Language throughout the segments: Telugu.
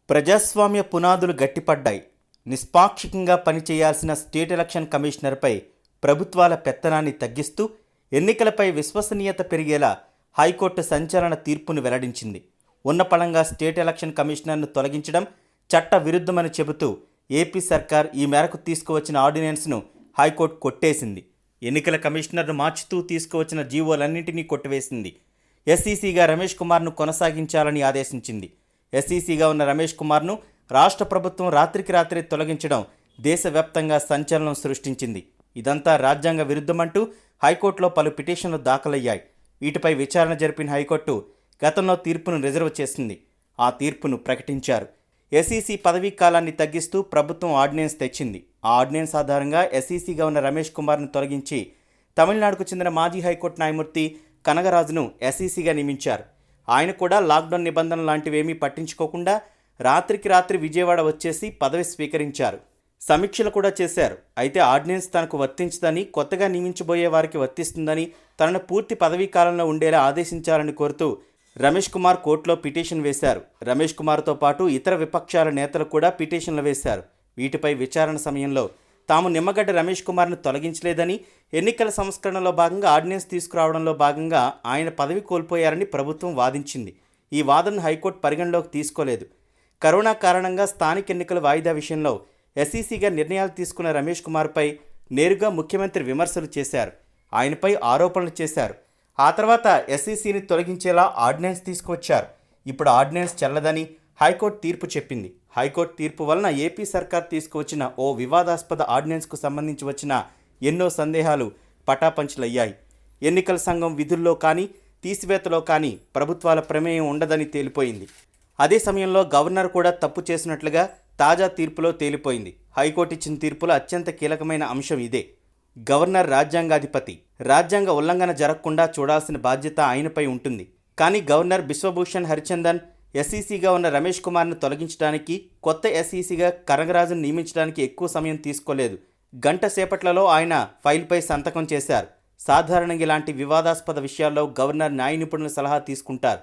ప్రజాస్వామ్య పునాదులు గట్టిపడ్డాయి. నిష్పాక్షికంగా పనిచేయాల్సిన స్టేట్ ఎలక్షన్ కమిషనర్పై ప్రభుత్వాల పెత్తనాన్ని తగ్గిస్తూ ఎన్నికలపై విశ్వసనీయత పెరిగేలా హైకోర్టు సంచలన తీర్పును వెల్లడించింది. ఉన్నపళంగా స్టేట్ ఎలక్షన్ కమిషనర్ను తొలగించడం చట్ట విరుద్ధమని చెబుతూ ఏపీ సర్కార్ ఈ మేరకు తీసుకువచ్చిన ఆర్డినెన్స్ను హైకోర్టు కొట్టేసింది. ఎన్నికల కమిషనర్ను మార్చుతూ తీసుకువచ్చిన జీవోలన్నింటినీ కొట్టివేసింది. ఎస్ఈసీగా రమేష్ కుమార్ను కొనసాగించాలని ఆదేశించింది. ఎస్ఈసీగా ఉన్న రమేష్ కుమార్ను రాష్ట్ర ప్రభుత్వం రాత్రికి రాత్రే తొలగించడం దేశవ్యాప్తంగా సంచలనం సృష్టించింది. ఇదంతా రాజ్యాంగ విరుద్ధమంటూ హైకోర్టులో పలు పిటిషన్లు దాఖలయ్యాయి. వీటిపై విచారణ జరిపిన హైకోర్టు గతంలో తీర్పును రిజర్వ్ చేసింది. ఆ తీర్పును ప్రకటించారు. ఎస్ఈసీ పదవీ కాలాన్ని తగ్గిస్తూ ప్రభుత్వం ఆర్డినెన్స్ తెచ్చింది. ఆ ఆర్డినెన్స్ ఆధారంగా ఎస్ఈసీగా ఉన్న రమేష్ కుమార్ను తొలగించి తమిళనాడుకు చెందిన మాజీ హైకోర్టు న్యాయమూర్తి కనగరాజును ఎస్ఈసీగా నియమించారు. ఆయన కూడా లాక్డౌన్ నిబంధనలు లాంటివేమీ పట్టించుకోకుండా రాత్రికి రాత్రి విజయవాడ వచ్చేసి పదవి స్వీకరించారు. సమీక్షలు కూడా చేశారు. అయితే ఆర్డినెన్స్ తనకు వర్తించదని, కొత్తగా నియమించబోయే వారికి వర్తిస్తుందని, తనను పూర్తి పదవీ కాలంలో ఉండేలా ఆదేశించాలని కోరుతూ రమేష్ కుమార్ కోర్టులో పిటిషన్ వేశారు. రమేష్ కుమార్తో పాటు ఇతర విపక్షాల నేతలు కూడా పిటిషన్లు వేశారు. వీటిపై విచారణ సమయంలో తాము నిమ్మగడ్డ రమేష్ కుమార్ను తొలగించలేదని, ఎన్నికల సంస్కరణలో భాగంగా ఆర్డినెన్స్ తీసుకురావడంలో భాగంగా ఆయన పదవి కోల్పోయారని ప్రభుత్వం వాదించింది. ఈ వాదనను హైకోర్టు పరిగణలోకి తీసుకోలేదు. కరోనా కారణంగా స్థానిక ఎన్నికల వాయిదా విషయంలో ఎస్ఈసీగా నిర్ణయాలు తీసుకున్న రమేష్ కుమార్పై నేరుగా ముఖ్యమంత్రి విమర్శలు చేశారు. ఆయనపై ఆరోపణలు చేశారు. ఆ తర్వాత ఎస్ఈసీని తొలగించేలా ఆర్డినెన్స్ తీసుకువచ్చారు. ఇప్పుడు ఆర్డినెన్స్ చెల్లదని హైకోర్టు తీర్పు చెప్పింది. హైకోర్టు తీర్పు వలన ఏపీ సర్కార్ తీసుకువచ్చిన ఓ వివాదాస్పద ఆర్డినెన్స్కు సంబంధించి వచ్చిన ఎన్నో సందేహాలు పటాపంచలయ్యాయి. ఎన్నికల సంఘం విధుల్లో కానీ, తీసివేతలో కానీ ప్రభుత్వాల ప్రమేయం ఉండదని తేలిపోయింది. అదే సమయంలో గవర్నర్ కూడా తప్పు చేసినట్లుగా తాజా తీర్పులో తేలిపోయింది. హైకోర్టు ఇచ్చిన తీర్పులో అత్యంత కీలకమైన అంశం ఇదే. గవర్నర్ రాజ్యాంగాధిపతి. రాజ్యాంగ ఉల్లంఘన జరగకుండా చూడాల్సిన బాధ్యత ఆయనపై ఉంటుంది. కానీ గవర్నర్ బిశ్వభూషణ్ హరిచందన్ ఎస్ఈసీగా ఉన్న రమేష్ కుమార్ను తొలగించడానికి, కొత్త ఎస్ఈసీగా కనగరాజును నియమించడానికి ఎక్కువ సమయం తీసుకోలేదు. గంట సేపట్లలో ఆయన ఫైల్పై సంతకం చేశారు. సాధారణంగా ఇలాంటి వివాదాస్పద విషయాల్లో గవర్నర్ న్యాయ నిపుణుల సలహా తీసుకుంటారు,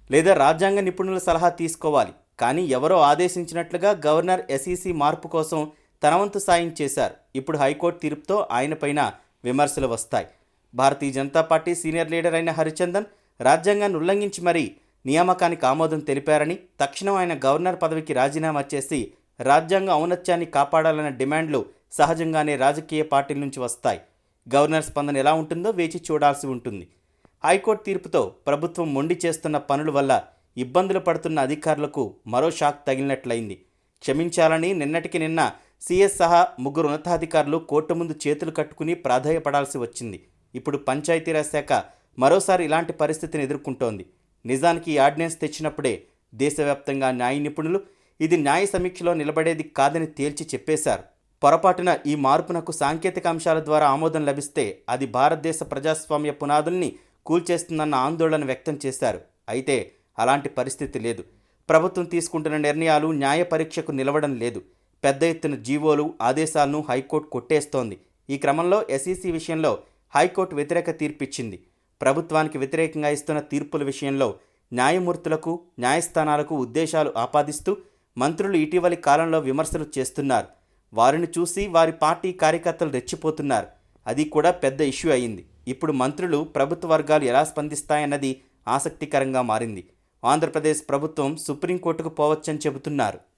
లేదా రాజ్యాంగ నిపుణుల సలహా తీసుకోవాలి. కానీ ఎవరో ఆదేశించినట్లుగా గవర్నర్ ఎస్ఈసీ మార్పు కోసం తన వంతు సాయం చేశారు. ఇప్పుడు హైకోర్టు తీర్పుతో ఆయనపైన విమర్శలు వస్తాయి. Bharatiya Janata party senior leader అయిన హరిచందన్ రాజ్యాంగాన్ని ఉల్లంఘించి మరీ నియామకానికి ఆమోదం తెలిపారని, తక్షణం ఆయన గవర్నర్ పదవికి రాజీనామా చేసి రాజ్యాంగ ఔన్నత్యాన్ని కాపాడాలన్న డిమాండ్లు సహజంగానే రాజకీయ పార్టీల నుంచి వస్తాయి. గవర్నర్ స్పందన ఎలా ఉంటుందో వేచి చూడాల్సి ఉంటుంది. హైకోర్టు తీర్పుతో ప్రభుత్వం మొండి చేస్తున్న పనుల వల్ల ఇబ్బందులు పడుతున్న అధికారులకు మరో షాక్ తగిలినట్లయింది. క్షమించాలని నిన్నటికి నిన్న సీఎస్ సహా 3 ఉన్నతాధికారులు కోర్టు ముందు చేతులు కట్టుకుని ప్రాధేయపడాల్సి వచ్చింది. ఇప్పుడు పంచాయతీరాజ్ శాఖ మరోసారి ఇలాంటి పరిస్థితిని ఎదుర్కొంటోంది. నిజానికి ఈ ఆర్డినెన్స్ తెచ్చినప్పుడే దేశవ్యాప్తంగా న్యాయ నిపుణులు ఇది న్యాయ సమీక్షలో నిలబడేది కాదని తేల్చి చెప్పేశారు. పొరపాటున ఈ మార్పునకు సాంకేతిక అంశాల ద్వారా ఆమోదం లభిస్తే అది భారతదేశ ప్రజాస్వామ్య పునాదుల్ని కూల్చేస్తుందన్న ఆందోళన వ్యక్తం చేశారు. అయితే అలాంటి పరిస్థితి లేదు. ప్రభుత్వం తీసుకుంటున్న నిర్ణయాలు న్యాయ పరీక్షకు నిలవడం లేదు. పెద్ద ఎత్తున జీవోలు, ఆదేశాలను హైకోర్టు కొట్టేస్తోంది. ఈ క్రమంలో ఎస్ఈసీ విషయంలో హైకోర్టు వ్యతిరేక తీర్పిచ్చింది. ప్రభుత్వానికి వ్యతిరేకంగా ఇస్తున్న తీర్పుల విషయంలో న్యాయమూర్తులకు, న్యాయస్థానాలకు ఉద్దేశాలు ఆపాదిస్తూ మంత్రులు ఇటీవలి కాలంలో విమర్శలు చేస్తున్నారు. వారిని చూసి వారి పార్టీ కార్యకర్తలు రెచ్చిపోతున్నారు. అది కూడా పెద్ద ఇష్యూ అయింది. ఇప్పుడు మంత్రులు, ప్రభుత్వ వర్గాలు ఎలా స్పందిస్తాయన్నది ఆసక్తికరంగా మారింది. ఆంధ్రప్రదేశ్ ప్రభుత్వం సుప్రీంకోర్టుకు పోవచ్చని చెబుతున్నారు.